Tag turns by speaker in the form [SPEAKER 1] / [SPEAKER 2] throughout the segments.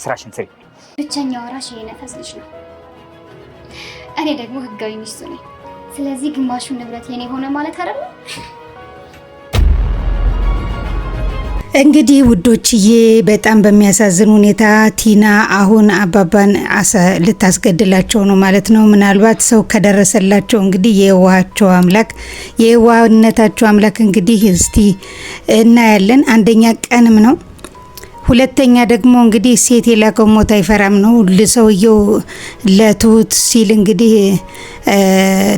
[SPEAKER 1] ስራሽን ስሪ።
[SPEAKER 2] ብቸኛው ወራሽ የነፈስ ልጅ ነው። እኔ ደግሞ ህጋዊ ሚስቱ ነኝ። ስለዚህ ግማሹ ንብረት የኔ ሆነ ማለት አይደለም።
[SPEAKER 3] እንግዲህ ውዶችዬ በጣም በሚያሳዝን ሁኔታ ቲና አሁን አባባን ልታስገድላቸው ነው ማለት ነው። ምናልባት ሰው ከደረሰላቸው እንግዲህ የዋህነታቸው አምላክ እንግዲህ እስቲ እናያለን። አንደኛ ቀንም ነው፣ ሁለተኛ ደግሞ እንግዲህ ሴት የላከው ሞት አይፈራም ነው። ለሰውየው ለትሁት ሲል እንግዲህ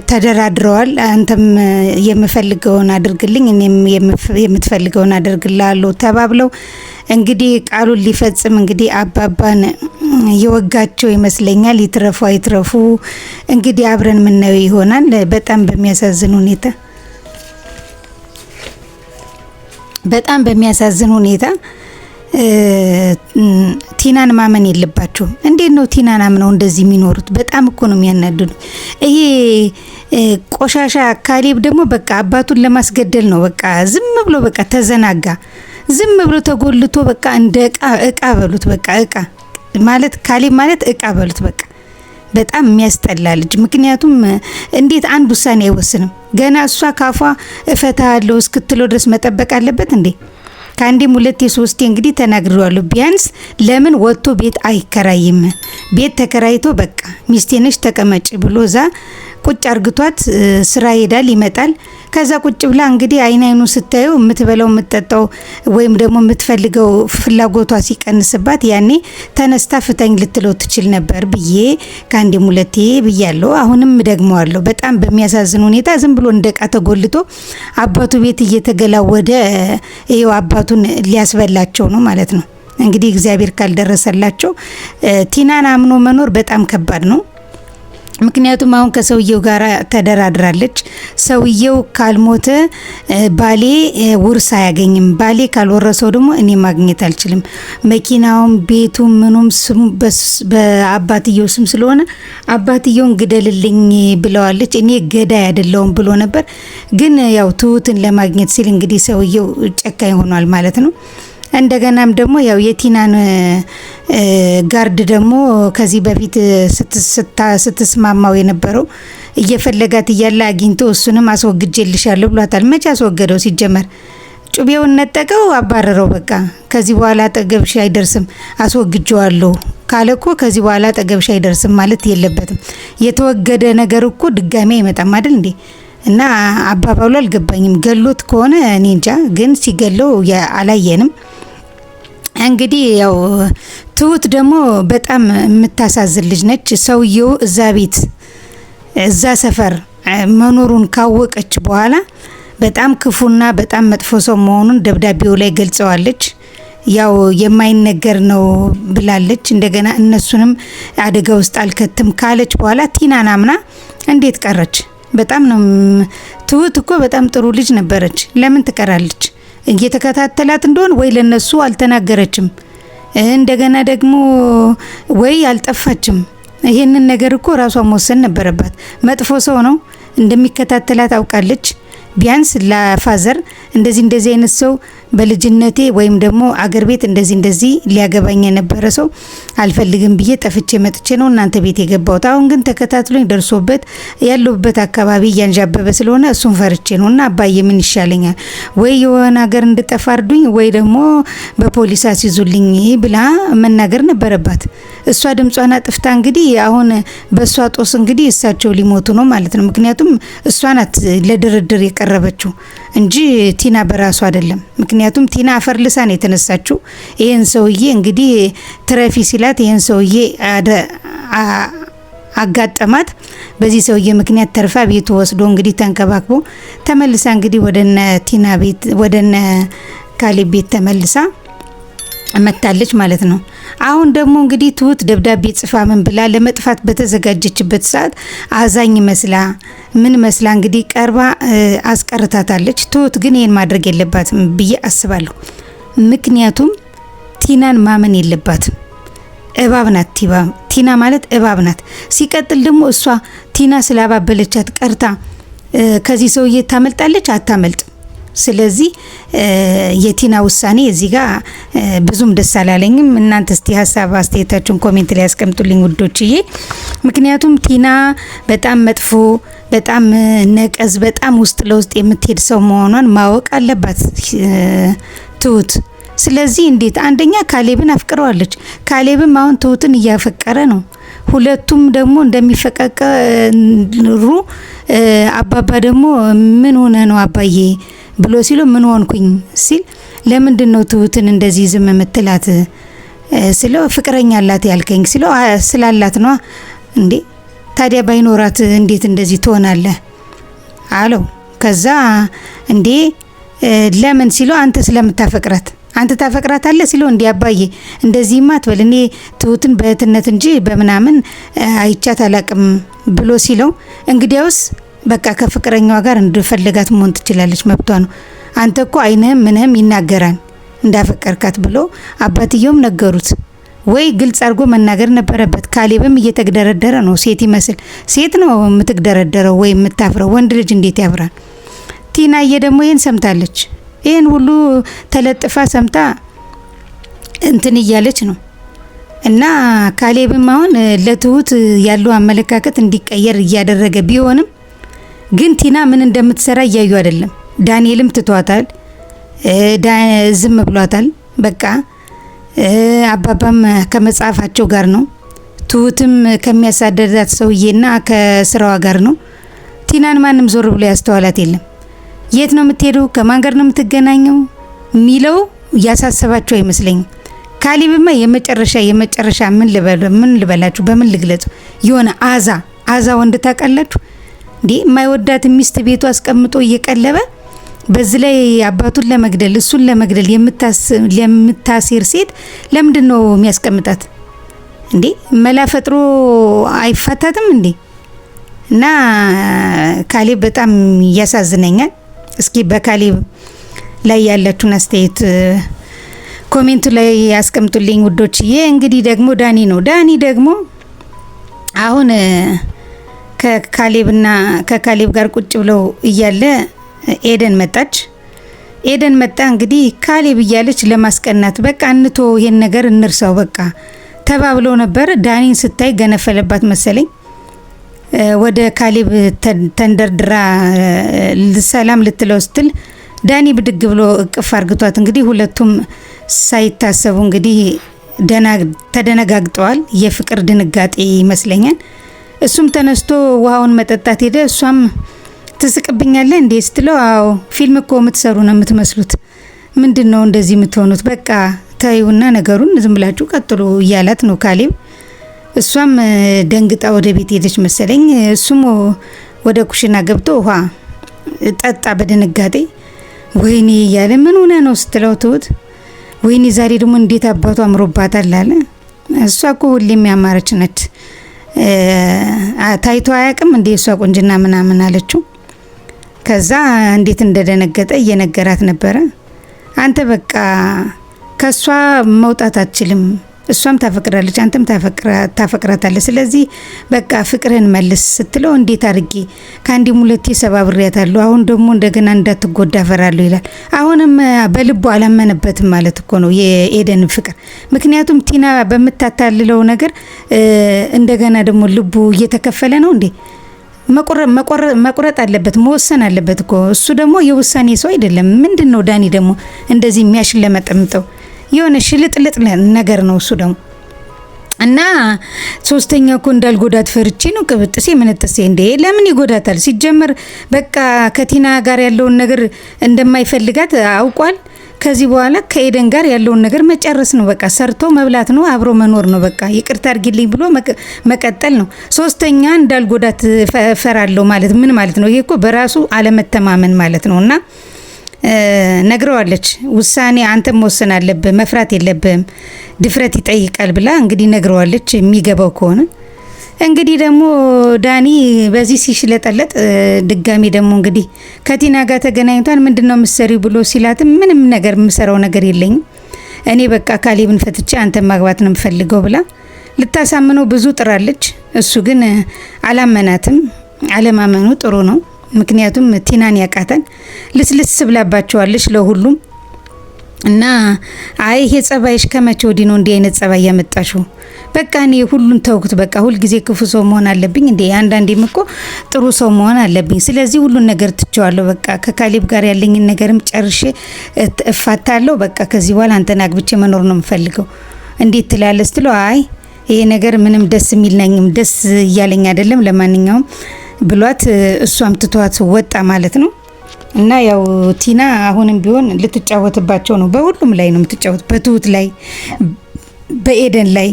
[SPEAKER 3] ተደራድረዋል። አንተም የምፈልገውን አድርግልኝ እኔም የምትፈልገውን አድርግልሃለሁ ተባብለው እንግዲህ ቃሉን ሊፈጽም እንግዲህ አባባን የወጋቸው ይመስለኛል። ይትረፉ አይትረፉ እንግዲህ አብረን ምናየው ይሆናል። በጣም በሚያሳዝን ሁኔታ ቲናን ማመን የለባቸውም። እንዴት ነው ቲናን አምነው እንደዚህ የሚኖሩት? በጣም እኮ ነው የሚያናድዱ። ይሄ ቆሻሻ ካሌብ ደግሞ በቃ አባቱን ለማስገደል ነው። በቃ ዝም ብሎ በቃ ተዘናጋ። ዝም ብሎ ተጎልቶ በቃ እንደ እቃ በሉት። በቃ እቃ ማለት ካሌብ ማለት እቃ በሉት። በቃ በጣም የሚያስጠላ ልጅ። ምክንያቱም እንዴት አንድ ውሳኔ አይወስንም? ገና እሷ ካፏ እፈታለሁ እስክትለው ድረስ መጠበቅ አለበት እንዴ? ከአንዴም ሁለቴ ሶስቴ እንግዲህ ተናግሬዋለሁ። ቢያንስ ለምን ወጥቶ ቤት አይከራይም? ቤት ተከራይቶ በቃ ሚስቴ ነሽ ተቀመጭ ብሎ እዛ ቁጭ አርግቷት ስራ ይሄዳል ይመጣል። ከዛ ቁጭ ብላ እንግዲህ አይኑ ስታየው የምትበላው የምትጠጣው ወይም ደግሞ የምትፈልገው ፍላጎቷ ሲቀንስባት ያኔ ተነስታ ፍተኝ ልትለው ትችል ነበር ብዬ ከአንዴም ሁለቴ ብያለሁ። አሁንም ደግመዋለሁ። በጣም በሚያሳዝን ሁኔታ ዝም ብሎ እንደቃ ተጎልቶ አባቱ ቤት እየተገላወደ ይኸው አባቱን ሊያስበላቸው ነው ማለት ነው። እንግዲህ እግዚአብሔር ካልደረሰላቸው ቲናን አምኖ መኖር በጣም ከባድ ነው። ምክንያቱም አሁን ከሰውየው ጋር ተደራድራለች። ሰውየው ካልሞተ ባሌ ውርስ አያገኝም፣ ባሌ ካልወረሰው ደግሞ እኔ ማግኘት አልችልም፣ መኪናውም ቤቱም ምኑም በአባትየው ስም ስለሆነ አባትየውን ግደልልኝ ብለዋለች። እኔ ገዳይ አይደለሁም ብሎ ነበር። ግን ያው ትሁትን ለማግኘት ሲል እንግዲህ ሰውየው ጨካኝ ሆኗል ማለት ነው። እንደገናም ደግሞ ያው የቲናን ጋርድ ደግሞ ከዚህ በፊት ስትስማማው የነበረው እየፈለጋት እያለ አግኝቶ እሱንም አስወግጄልሻለሁ ብሏታል። መቼ አስወገደው? ሲጀመር ጩቤውን ነጠቀው፣ አባረረው። በቃ ከዚህ በኋላ አጠገብሽ አይደርስም አስወግጄዋለሁ ካለኮ ከዚህ በኋላ አጠገብሽ አይደርስም ማለት የለበትም። የተወገደ ነገር እኮ ድጋሚ አይመጣም አይደል እንዴ? እና አባባሉ አልገባኝም። ገሎት ከሆነ እኔ እንጃ፣ ግን ሲገለው አላየንም። እንግዲህ ያው ትሁት ደግሞ በጣም የምታሳዝን ልጅ ነች። ሰውየው እዛ ቤት እዛ ሰፈር መኖሩን ካወቀች በኋላ በጣም ክፉና በጣም መጥፎ ሰው መሆኑን ደብዳቤው ላይ ገልጸዋለች። ያው የማይነገር ነው ብላለች። እንደገና እነሱንም አደጋ ውስጥ አልከትም ካለች በኋላ ቲናን አምና እንዴት ቀረች? በጣም ነው ትሁት እኮ በጣም ጥሩ ልጅ ነበረች። ለምን ትቀራለች? እየተከታተላት እንደሆነ ወይ ለነሱ አልተናገረችም፣ እንደገና ደግሞ ወይ አልጠፋችም። ይሄንን ነገር እኮ ራሷ መወሰን ነበረባት። መጥፎ ሰው ነው እንደሚከታተላት አውቃለች። ቢያንስ ለፋዘር እንደዚህ አይነት ሰው በልጅነቴ ወይም ደግሞ አገር ቤት እንደዚህ ሊያገባኝ የነበረ ሰው አልፈልግም ብዬ ጠፍቼ መጥቼ ነው እናንተ ቤት የገባሁት። አሁን ግን ተከታትሎኝ ደርሶበት ያለውበት አካባቢ እያንዣበበ ስለሆነ እሱን ፈርቼ ነው። እና አባዬ ምን ይሻለኛል? ወይ የሆነ ሀገር እንድጠፋ አርዱኝ ወይ ደግሞ በፖሊስ አስይዙልኝ ብላ መናገር ነበረባት። እሷ ድምጿን አጥፍታ እንግዲህ አሁን በእሷ ጦስ እንግዲህ እሳቸው ሊሞቱ ነው ማለት ነው። ምክንያቱም እሷ ናት ለድርድር የቀረበችው እንጂ ቲና በራሱ አይደለም። ምክንያቱም ቲና አፈር ልሳ ነው የተነሳችው። ይሄን ሰውዬ እንግዲህ ትረፊ ሲላት ይሄን ሰውዬ አጋጠማት። በዚህ ሰውዬ ምክንያት ተርፋ ቤቱ ወስዶ እንግዲህ ተንከባክቦ ተመልሳ እንግዲህ ወደነ ቲና ቤት ወደነ ካሌብ ቤት ተመልሳ መታለች ማለት ነው። አሁን ደግሞ እንግዲህ ትሁት ደብዳቤ ጽፋ ምን ብላ ለመጥፋት በተዘጋጀችበት ሰዓት አዛኝ መስላ ምን መስላ እንግዲህ ቀርባ አስቀርታታለች። ትሁት ግን ይሄን ማድረግ የለባትም ብዬ አስባለሁ። ምክንያቱም ቲናን ማመን የለባትም። እባብ ናት ቲና ማለት እባብ ናት። ሲቀጥል ደግሞ እሷ ቲና ስላባበለቻት ቀርታ ከዚህ ሰውዬ ታመልጣለች? አታመልጥ። ስለዚህ የቲና ውሳኔ እዚህ ጋር ብዙም ደስ አላለኝም። እናንተ እስቲ ሀሳብ አስተያየታችሁን ኮሜንት ላይ ያስቀምጡልኝ ውዶችዬ። ምክንያቱም ቲና በጣም መጥፎ፣ በጣም ነቀዝ፣ በጣም ውስጥ ለውስጥ የምትሄድ ሰው መሆኗን ማወቅ አለባት ትሁት። ስለዚህ እንዴት አንደኛ ካሌብን አፍቅረዋለች። ካሌብም አሁን ትሁትን እያፈቀረ ነው። ሁለቱም ደግሞ እንደሚፈቃቀሩ አባባ ደግሞ ምን ሆነ ነው አባዬ ብሎ ሲሉ ምን ሆንኩኝ ሲል ለምንድን ነው ትሁትን እንደዚህ ዝም የምትላት ስለው ፍቅረኛ አላት ያልከኝ ሲለው ስላላት ነው እንዴ ታዲያ ባይኖራት እንዴት እንደዚህ ትሆናለህ አለው። ከዛ እንዴ ለምን ሲለው አንተ ስለምታፈቅራት አንተ ታፈቅራታለህ ሲለው እንዴ አባዬ እንደዚህማ አትበል እኔ ትሁትን በእህትነት እንጂ በምናምን አይቻት አላቅም ብሎ ሲለው እንግዲያውስ በቃ ከፍቅረኛዋ ጋር እንደፈለጋት መሆን ትችላለች መብቷ ነው። አንተ እኮ አይንህም ምንህም ይናገራል እንዳፈቀርካት ብሎ አባትየውም ነገሩት። ወይ ግልጽ አድርጎ መናገር ነበረበት። ካሌብም እየተግደረደረ ነው። ሴት ይመስል ሴት ነው የምትግደረደረው ወይ የምታፍረው። ወንድ ልጅ እንዴት ያፍራል? ቲናዬ ደግሞ ይህን ሰምታለች። ይህን ሁሉ ተለጥፋ ሰምታ እንትን እያለች ነው። እና ካሌብም አሁን ለትሁት ያለው አመለካከት እንዲቀየር እያደረገ ቢሆንም ግን ቲና ምን እንደምትሰራ እያዩ አይደለም። ዳንኤልም ትቷታል፣ ዝም ብሏታል። በቃ አባባም ከመጽሐፋቸው ጋር ነው። ትሁትም ከሚያሳደዳት ሰውዬና ከስራዋ ጋር ነው። ቲናን ማንም ዞር ብሎ ያስተዋላት የለም። የት ነው የምትሄደው? ከማን ጋር ነው የምትገናኘው? ሚለው ያሳሰባቸው አይመስለኝም። ካሌብማ የመጨረሻ ምን ልበላችሁ፣ በምን ልግለጹ? የሆነ አዛ ወንድ ታውቃላችሁ እንዴ? የማይወዳት ሚስት ቤቱ አስቀምጦ እየቀለበ በዚህ ላይ አባቱን ለመግደል እሱን ለመግደል የምታሴር ሴት ለምንድን ነው የሚያስቀምጣት እንዴ? መላ ፈጥሮ አይፋታትም እንዴ? እና ካሌብ በጣም ያሳዝነኛል። እስኪ በካሌብ ላይ ያላችሁን አስተያየት ኮሜንቱ ላይ ያስቀምጡልኝ ውዶችዬ። እንግዲህ ደግሞ ዳኒ ነው። ዳኒ ደግሞ አሁን ከካሌብ ጋር ቁጭ ብለው እያለ ኤደን መጣች። ኤደን መጣ እንግዲህ ካሌብ እያለች ለማስቀናት በቃ እንቶ ይሄን ነገር እንርሳው በቃ ተባብለው ነበር። ዳኒን ስታይ ገነፈለባት መሰለኝ። ወደ ካሌብ ተንደርድራ ሰላም ልትለው ስትል ዳኒ ብድግ ብሎ እቅፍ አርግቷት እንግዲህ ሁለቱም ሳይታሰቡ እንግዲህ ተደነጋግጠዋል። የፍቅር ድንጋጤ ይመስለኛል። እሱም ተነስቶ ውሃውን መጠጣት ሄደ። እሷም ትስቅብኛለህ እንዴ ስትለው አዎ ፊልም እኮ የምትሰሩ ነው የምትመስሉት፣ ምንድን ነው እንደዚህ የምትሆኑት? በቃ ታዩና ነገሩን ዝም ብላችሁ ቀጥሉ እያላት ነው ካሌብ። እሷም ደንግጣ ወደ ቤት ሄደች መሰለኝ። እሱም ወደ ኩሽና ገብቶ ውሃ ጠጣ በድንጋጤ። ወይኔ እያለ ምን ሆነ ነው ስትለው ትሁት ወይኔ ዛሬ ደግሞ እንዴት አባቱ አምሮባታል አለ። እሷ እኮ ሁሌም ያማረች ነች ታይቶ አያውቅም እንዴ እሷ ቁንጅና ምናምን አለችው። ከዛ እንዴት እንደደነገጠ እየነገራት ነበረ። አንተ በቃ ከሷ መውጣት አትችልም፣ እሷም ታፈቅራለች፣ አንተም ታፈቅራታለህ። ስለዚህ በቃ ፍቅርህን መልስ ስትለው እንዴት አድርጌ ከአንዴም ሁለቴ ሰባብሬያታለሁ፣ አሁን ደግሞ እንደገና እንዳትጎዳ ፈራለሁ ይላል። አሁንም በልቡ አላመነበትም ማለት እኮ ነው የኤደን ፍቅር። ምክንያቱም ቲና በምታታልለው ነገር እንደገና ደግሞ ልቡ እየተከፈለ ነው እንዴ። መቁረጥ አለበት፣ መወሰን አለበት እኮ። እሱ ደግሞ የውሳኔ ሰው አይደለም። ምንድን ነው ዳኒ ደግሞ እንደዚህ የሚያሽለመጠምጠው? የሆነ ሽልጥልጥ ነገር ነው እሱ ደግሞ። እና ሶስተኛ እኮ እንዳልጎዳት ፈርቼ ነው ቅብጥሴ ምንጥሴ። እንዴ ለምን ይጎዳታል? ሲጀመር በቃ ከቲና ጋር ያለውን ነገር እንደማይፈልጋት አውቋል። ከዚህ በኋላ ከኤደን ጋር ያለውን ነገር መጨረስ ነው። በቃ ሰርቶ መብላት ነው፣ አብሮ መኖር ነው። በቃ ይቅርታ አድርጊልኝ ብሎ መቀጠል ነው። ሶስተኛ እንዳልጎዳት ፈራለሁ ማለት ምን ማለት ነው? ይሄ እኮ በራሱ አለመተማመን ማለት ነው። እና ነግረዋለች። ውሳኔ አንተም መወሰን አለብህ፣ መፍራት የለብህም፣ ድፍረት ይጠይቃል ብላ እንግዲህ ነግረዋለች። የሚገባው ከሆነ እንግዲህ ደግሞ ዳኒ በዚህ ሲሽለጠለጥ ድጋሚ ደግሞ እንግዲህ ከቲና ጋር ተገናኝቷል። ምንድነው የምትሰሪው ብሎ ሲላትም ምንም ነገር የምሰራው ነገር የለኝም እኔ በቃ ካሌብን ፈትቼ አንተን ማግባት ነው የምፈልገው ብላ ልታሳምነው ብዙ ጥራለች። እሱ ግን አላመናትም። አለማመኑ ጥሩ ነው። ምክንያቱም ቲናን ያቃተን ልስልስ ብላባቸዋለች ለሁሉም። እና አይ ይሄ ጸባይሽ ከመቼ ወዲህ ነው እንዲህ አይነት ጸባይ ያመጣሽው? በቃ እኔ ሁሉን ተውኩት። በቃ ሁልጊዜ ክፉ ሰው መሆን አለብኝ እንዴ? አንዳንዴም እኮ ጥሩ ሰው መሆን አለብኝ። ስለዚህ ሁሉን ነገር ትቼዋለሁ። በቃ ከካሌብ ጋር ያለኝን ነገርም ጨርሼ እፋታለሁ። በቃ ከዚህ በኋላ አንተን አግብቼ መኖር ነው የምፈልገው። እንዴት ትላለህ ስትለው አይ ይሄ ነገር ምንም ደስ የሚልኝም ደስ እያለኝ አይደለም፣ ለማንኛውም ብሏት እሷም ትቷት ወጣ ማለት ነው። እና ያው ቲና አሁንም ቢሆን ልትጫወትባቸው ነው። በሁሉም ላይ ነው የምትጫወት። በትሁት ላይ፣ በኤደን ላይ፣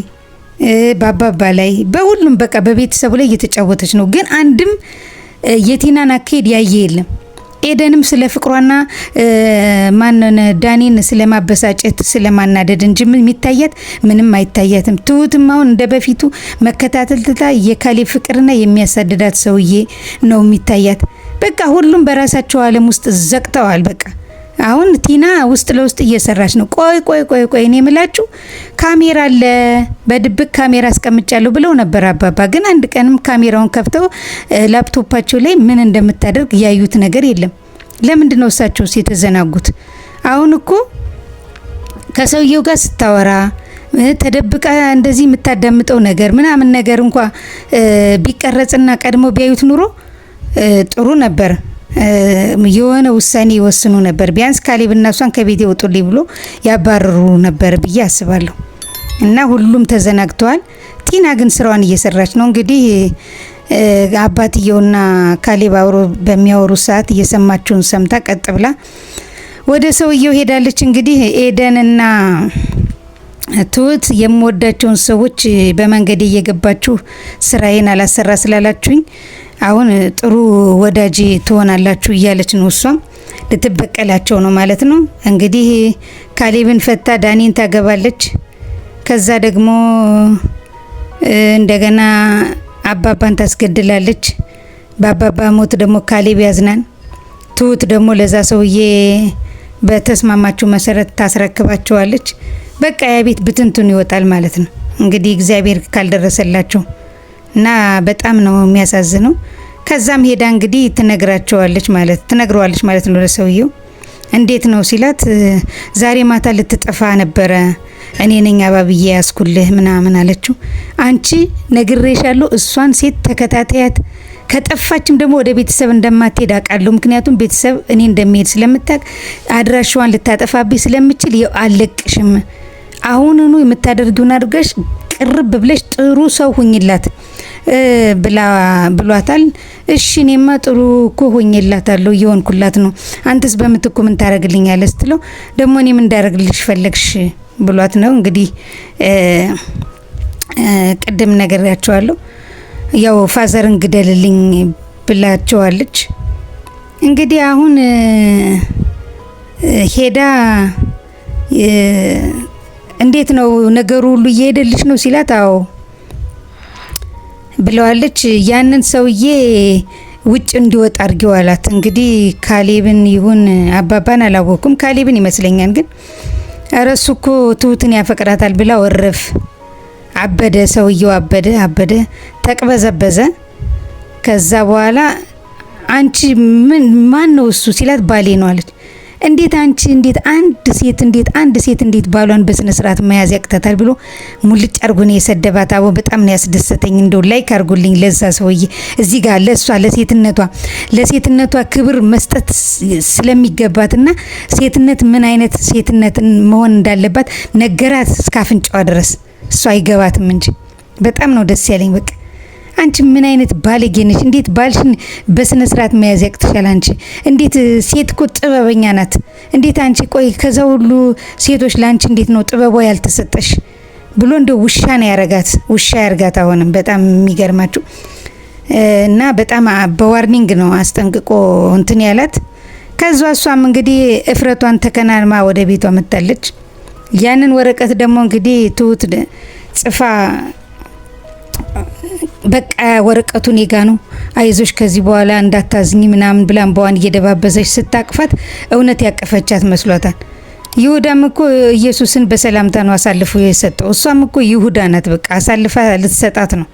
[SPEAKER 3] በአባባ ላይ፣ በሁሉም በቃ በቤተሰቡ ላይ እየተጫወተች ነው። ግን አንድም የቲናን አካሄድ ያየ የለም። ኤደንም ስለ ፍቅሯና ማንን ዳኒን ስለማበሳጨት ስለማናደድ እንጂ የሚታያት ምንም አይታያትም። ትሁትም አሁን እንደ በፊቱ መከታተል ትታ የካሌብ ፍቅርና የሚያሳድዳት ሰውዬ ነው የሚታያት። በቃ ሁሉም በራሳቸው ዓለም ውስጥ ዘቅተዋል። በቃ አሁን ቲና ውስጥ ለውስጥ እየሰራች ነው። ቆይ እኔ የምላችሁ ካሜራ አለ፣ በድብቅ ካሜራ አስቀምጫለሁ ብለው ነበር አባባ። ግን አንድ ቀንም ካሜራውን ከፍተው ላፕቶፓቸው ላይ ምን እንደምታደርግ ያዩት ነገር የለም። ለምንድን ነው እሳቸውስ የተዘናጉት? አሁን እኮ ከሰውየው ጋር ስታወራ ተደብቃ እንደዚህ የምታዳምጠው ነገር ምናምን ነገር እንኳ ቢቀረጽና ቀድሞ ቢያዩት ኑሮ ጥሩ ነበር። የሆነ ውሳኔ ይወስኑ ነበር። ቢያንስ ካሌብና እሷን ከቤት ይወጡልኝ ብሎ ያባረሩ ነበር ብዬ አስባለሁ። እና ሁሉም ተዘናግተዋል። ቲና ግን ስራዋን እየሰራች ነው። እንግዲህ አባትየውና ካሌብ አብሮ በሚያወሩ ሰዓት እየሰማችውን ሰምታ ቀጥ ብላ ወደ ሰውየው ሄዳለች። እንግዲህ ኤደንና ትሁት የምወዳቸውን ሰዎች በመንገድ እየገባችሁ ስራዬን አላሰራ ስላላችሁኝ አሁን ጥሩ ወዳጅ ትሆናላችሁ እያለች ነው። እሷም ልትበቀላቸው ነው ማለት ነው። እንግዲህ ካሌብን ፈታ ዳኒን ታገባለች። ከዛ ደግሞ እንደገና አባባን ታስገድላለች። በአባባ ሞት ደግሞ ካሌብ ያዝናን። ትሁት ደግሞ ለዛ ሰውዬ በተስማማችሁ መሰረት ታስረክባቸዋለች። በቃ ያ ቤት ብትንቱን ይወጣል ማለት ነው። እንግዲህ እግዚአብሔር ካልደረሰላቸው እና በጣም ነው የሚያሳዝነው። ከዛም ሄዳ እንግዲህ ትነግረዋለች ማለት ነው ለሰውየው። እንዴት ነው ሲላት ዛሬ ማታ ልትጠፋ ነበረ፣ እኔ ነኝ አባብዬ ያስኩልህ ምናምን አለችው። አንቺ ነግሬሻለሁ፣ እሷን ሴት ተከታታያት፣ ከጠፋችም ደግሞ ወደ ቤተሰብ እንደማትሄድ አውቃለሁ። ምክንያቱም ቤተሰብ እኔ እንደሚሄድ ስለምታውቅ አድራሻዋን ልታጠፋብኝ ስለምችል አለቅሽም። አሁንኑ የምታደርጊውን አድርገሽ ቅርብ ብለሽ ጥሩ ሰው ሁኝላት ብሏታል። እሺ እኔማ ጥሩ እኮ ሆኝላታለሁ እየሆንኩላት ነው። አንተስ በምትኩ ምን ታረግልኛለህ ስትለው ደግሞ እኔ ምን እንዳረግልሽ ፈለግሽ ብሏት ነው። እንግዲህ ቅድም ነግሬያቸዋለሁ። ያው ፋዘርን ግደልልኝ ብላቸዋለች። እንግዲህ አሁን ሄዳ እንዴት ነው ነገሩ ሁሉ እየሄደልሽ ነው ሲላት አዎ ብለዋለች። ያንን ሰውዬ ውጭ እንዲወጣ አድርጊው አላት። እንግዲህ ካሌብን ይሁን አባባን አላወኩም፣ ካሌብን ይመስለኛል። ግን እረሱ እኮ ትሁትን ያፈቅራታል ብላ ወረፍ አበደ። ሰውየው አበደ ተቅበዘበዘ። ከዛ በኋላ አንቺ ማን ነው እሱ ሲላት ባሌ ነው አለች። እንዴት አንድ ሴት እንዴት ባሏን በስነ ስርዓት መያዝ ያቅታታል ብሎ ሙልጭ አርጎ ነው የሰደባት። አቦ በጣም ነው ያስደሰተኝ። እንደው ላይክ አርጉልኝ ለዛ ሰውዬ። እዚህ ጋር ለሷ ለሴትነቷ ክብር መስጠት ስለሚገባትና ሴትነት ምን አይነት ሴትነት መሆን እንዳለባት ነገራት እስከ አፍንጫዋ ድረስ። እሷ አይገባትም እንጂ በጣም ነው ደስ ያለኝ። በቃ አንቺ ምን አይነት ባለጌ ነሽ? እንዴት ባልሽን በስነ ስርዓት መያዝ ያቅትሻል? አንቺ እንዴት ሴት እኮ ጥበበኛ ናት። እንዴት አንቺ ቆይ ከዛ ሁሉ ሴቶች ላንቺ እንዴት ነው ጥበቧ ያልተሰጠሽ ብሎ እንደ ውሻ ነው ያረጋት። ውሻ ያርጋት። አሁንም በጣም የሚገርማችሁ እና በጣም በዋርኒንግ ነው አስጠንቅቆ እንትን ያላት። ከዛ እሷም እንግዲህ እፍረቷን ተከናንማ ወደ ቤቷ መጣለች። ያንን ወረቀት ደግሞ እንግዲህ ትሁት ጽፋ በቃ ወረቀቱ እኔ ጋ ነው፣ አይዞሽ ከዚህ በኋላ እንዳታዝኝ ምናምን ብላ እንባዋን እየደባበሰች ስታቅፋት እውነት ያቀፈቻት መስሏታል። ይሁዳም እኮ ኢየሱስን በሰላምታ ነው አሳልፎ የሰጠው። እሷም እኮ ይሁዳ ናት። በቃ አሳልፋ ልትሰጣት ነው።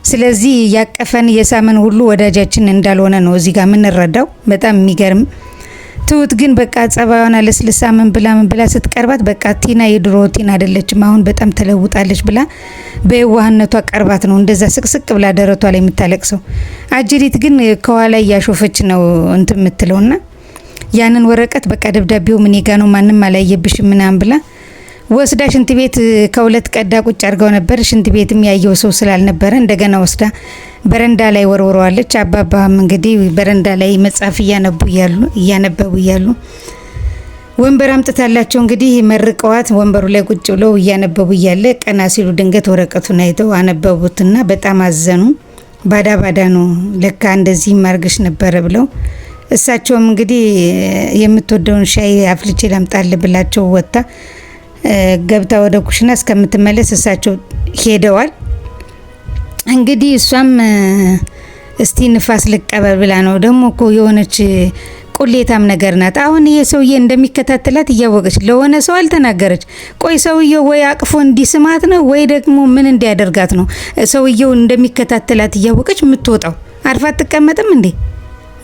[SPEAKER 3] ስለዚህ ያቀፈን የሳመን ሁሉ ወዳጃችን እንዳልሆነ ነው እዚህ ጋር የምንረዳው። በጣም የሚገርም ትሁት ግን በቃ ጸባዩን አለስልሳ ምን ብላ ስትቀርባት በቃ ቲና የድሮ ቲና አይደለችም፣ አሁን በጣም ተለውጣለች ብላ በየዋህነቷ ቀርባት ነው እንደዛ ስቅስቅ ብላ ደረቷ ላይ የምታለቅሰው። አጅሪት ግን ከኋላ እያሾፈች ነው እንትን የምትለውና ያንን ወረቀት በቃ ደብዳቤው ምን ጋ ነው ማንም አላየብሽም ምናምን ብላ ወስዳ ሽንት ቤት ከሁለት ቀዳ ቁጭ አድርገው ነበር። ሽንት ቤትም ያየው ሰው ስላልነበረ እንደገና ወስዳ በረንዳ ላይ ወርወረዋለች። አባባም እንግዲህ በረንዳ ላይ መጽሐፍ እያነበቡ እያሉ ወንበር አምጥታላቸው እንግዲህ መርቀዋት ወንበሩ ላይ ቁጭ ብለው እያነበቡ እያለ ቀና ሲሉ ድንገት ወረቀቱን አይተው አነበቡትና በጣም አዘኑ። ባዳ ነው ለካ እንደዚህ ማርገሽ ነበረ ብለው እሳቸውም እንግዲህ የምትወደውን ሻይ አፍልቼ ላምጣል ብላቸው ወጣ ገብታ ወደ ኩሽና እስከምትመለስ እሳቸው ሄደዋል። እንግዲህ እሷም እስቲ ንፋስ ልቀበል ብላ ነው። ደግሞ እኮ የሆነች ቁሌታም ነገር ናት። አሁን ይሄ ሰውዬ እንደሚከታተላት እያወቀች ለሆነ ሰው አልተናገረች። ቆይ ሰውዬው ወይ አቅፎ እንዲስማት ነው ወይ ደግሞ ምን እንዲያደርጋት ነው ሰውዬው እንደሚከታተላት እያወቀች የምትወጣው? አርፋ አትቀመጥም እንዴ?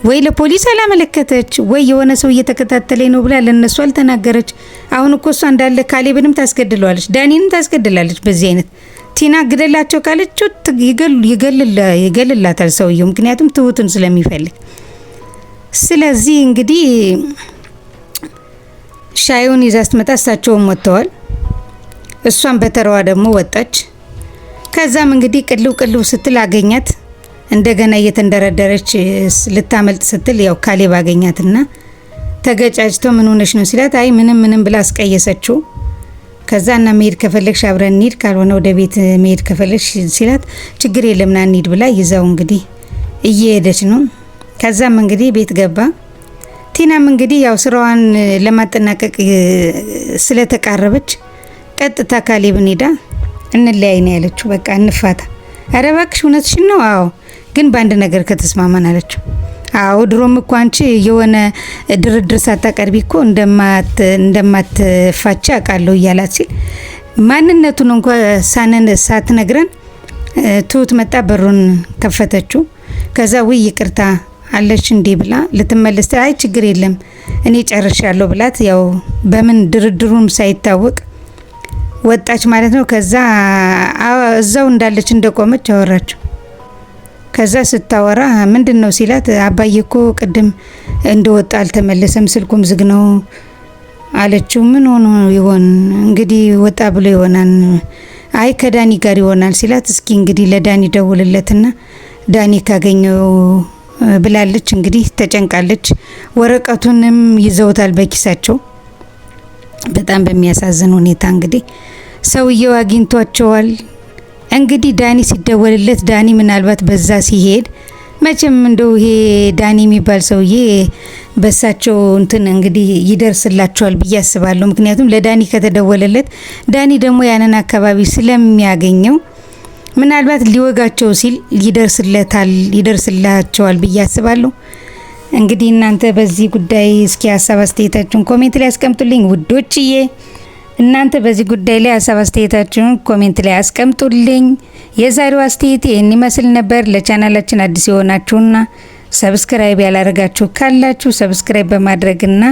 [SPEAKER 3] ወይ ለፖሊስ አላመለከተች ወይ የሆነ ሰው እየተከታተለኝ ነው ብላ ለነሱ አልተናገረች። አሁን እኮ እሷ እንዳለ ካሌብንም ታስገድለዋለች፣ ዳኒንም ታስገድላለች። በዚህ አይነት ቲና ግደላቸው ካለች ይገልላታል ሰውየው፣ ምክንያቱም ትሁትን ስለሚፈልግ። ስለዚህ እንግዲህ ሻዩን ይዛ ስትመጣ እሳቸውም ወጥተዋል። እሷም በተራዋ ደግሞ ወጣች። ከዛም እንግዲህ ቅልው ስትል አገኛት። እንደገና እየተንደረደረች ልታመልጥ ስትል ያው ካሌብ አገኛትና ተገጫጭተው ምን ሆነሽ ነው ሲላት አይ ምንም ብላ አስቀየሰችው። ከዛና መሄድ ከፈለግሽ አብረን እንሂድ፣ ካልሆነ ወደ ቤት መሄድ ከፈለግሽ ሲላት ችግር የለም ና እንሂድ ብላ ይዛው እንግዲህ እየሄደች ነው። ከዛም እንግዲህ ቤት ገባ። ቲናም እንግዲህ ያው ስራዋን ለማጠናቀቅ ስለተቃረበች ቀጥታ ካሌብን ሄዳ እንለያይ ነው ያለችው። በቃ እንፋታ። ኧረ እባክሽ እውነትሽን ነው? አዎ ግን በአንድ ነገር ከተስማማን አለችው። አዎ ድሮም እኮ አንቺ የሆነ ድርድር ሳታቀርቢ እኮ እንደማትፋቻ አውቃለሁ እያላት ሲል ማንነቱን እንኳን ሳትነግረን ትሁት መጣ፣ በሩን ከፈተችው። ከዛ ውይ ይቅርታ አለች እንዴ ብላ ልትመለስ አይ ችግር የለም እኔ ጨርሻለሁ ብላት ያው በምን ድርድሩም ሳይታወቅ ወጣች ማለት ነው። ከዛ እዛው እንዳለች እንደቆመች አወራችው። ከዛ ስታወራ ምንድነው ሲላት አባዬ እኮ ቅድም እንደወጣ አልተመለሰም፣ ስልኩም ዝግ ነው አለችው። ምን ሆኖ ይሆን እንግዲህ ወጣ ብሎ ይሆናል፣ አይ ከዳኒ ጋር ይሆናል ሲላት እስኪ እንግዲህ ለዳኒ ደውልለትና ዳኒ ካገኘው ብላለች። እንግዲህ ተጨንቃለች። ወረቀቱንም ይዘውታል በኪሳቸው። በጣም በሚያሳዝን ሁኔታ እንግዲህ ሰውየው አግኝቷቸዋል። እንግዲህ ዳኒ ሲደወልለት ዳኒ ምናልባት በዛ ሲሄድ መቼም እንደው ይሄ ዳኒ የሚባል ሰውዬ በሳቸው እንትን እንግዲህ ይደርስላቸዋል ብዬ አስባለሁ። ምክንያቱም ለዳኒ ከተደወለለት ዳኒ ደግሞ ያንን አካባቢ ስለሚያገኘው ምናልባት ሊወጋቸው ሲል ይደርስላቸዋል ብዬ አስባለሁ። እንግዲህ እናንተ በዚህ ጉዳይ እስኪ ሀሳብ አስተያየታችሁን ኮሜንት ላይ አስቀምጡልኝ ውዶችዬ። እናንተ በዚህ ጉዳይ ላይ ሀሳብ አስተያየታችሁን ኮሜንት ላይ አስቀምጡልኝ። የዛሬው አስተያየት ይህን ይመስል ነበር። ለቻናላችን አዲስ የሆናችሁና ሰብስክራይብ ያላረጋችሁ ካላችሁ ሰብስክራይብ በማድረግና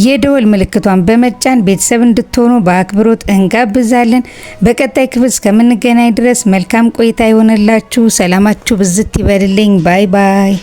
[SPEAKER 3] የደወል ምልክቷን በመጫን ቤተሰብ እንድትሆኑ በአክብሮት እንጋብዛለን። በቀጣይ ክፍል እስከምንገናኝ ድረስ መልካም ቆይታ ይሆንላችሁ። ሰላማችሁ ብዝት ይበልልኝ። ባይ ባይ።